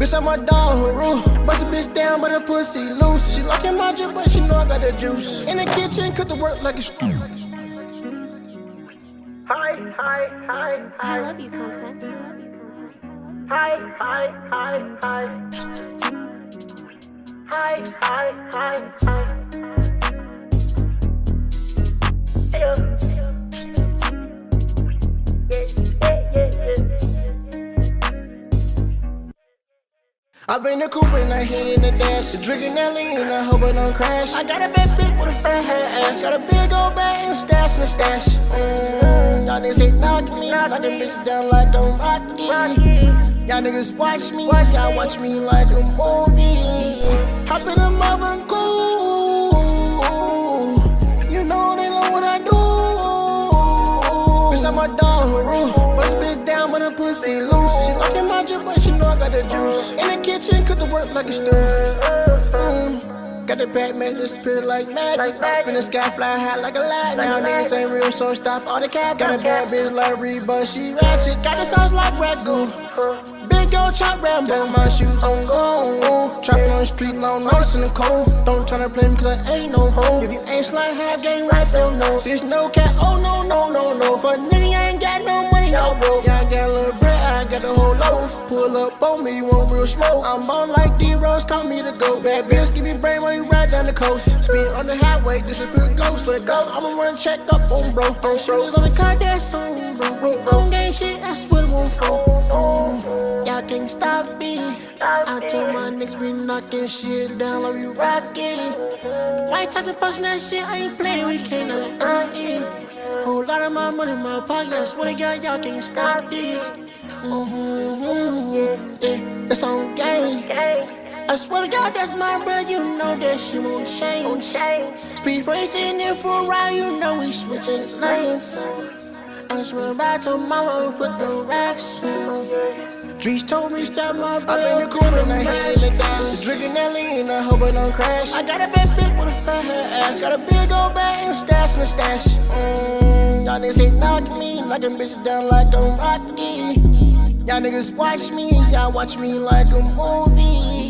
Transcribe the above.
Bitch, I'm a dog, roof. Bust a bitch down, but her pussy loose. She locking my drip, but she know I got the juice. In the kitchen, cook the work like a stew. I love you, consent. I bring the coupe and I hit in the dash. Drinking that lean, I hope I don't crash. I got a bad bitch with a fat ass. Got a big old bag and stash in the stash. Y'all niggas hate knocking me, knocking bitches down like I'm Rocky. Y'all niggas watch me, y'all watch me like a movie. Hop in the mother and cool. You know they know what I do. Bitch, I'm a dog, roof. Bust bitch down, but her pussy loose. She locking my drip, but she know I got the juice. In the kitchen, cook the work like a stew. Got the pack, make this spit like magic. Up in the sky, fly high like a light. Now niggas ain't real, so stop all the cap. Got a bad bitch like Reba, she ratchet. Got the sauce like ragu. Big old chop Rambo, my shoes on go. Trapping on the street, long nights in the cold. Don't tryna play me cause I ain't no hoe. If you ain't slide half game, right there, no. There's no cat, oh no, no, no, no. For a nigga, I ain't got no money, no bro. Yeah, I got a little bread, I got the whole loaf. Pull up on me, you want real smoke. I'm on like D-Rose, call me the GOAT. Bad bitch, give me brain while you ride down the coast. Speed on the highway, disappear ghost. For the dog, I'ma run check up on bro. She was on the car, that's on bro. We on gang shit, I swear it won't fall. Y'all can't stop me. I told my niggas we knocking shit down like we rockin'. White Tyson posting that shit, I ain't playing, we can't knock it. Whole lot of my money in my pocket, I swear to God, y'all can't stop this. Yeah, it's on game. I swear to God, that's my brother, you know that shit won't change. Speed racing in for a ride, you know we switching lanes. I swear I told mama put the racks on. Drees told me stop my bread. I bring the coupe and I hit in the dash. Drinking that lean, I hope I don't crash. I got a bad bitch with a fat ass. Got a big old bag and stash in the stash. Y'all niggas hate knocking me, knocking bitches down like I'm Rocky. Y'all niggas watch me, y'all watch me like a movie.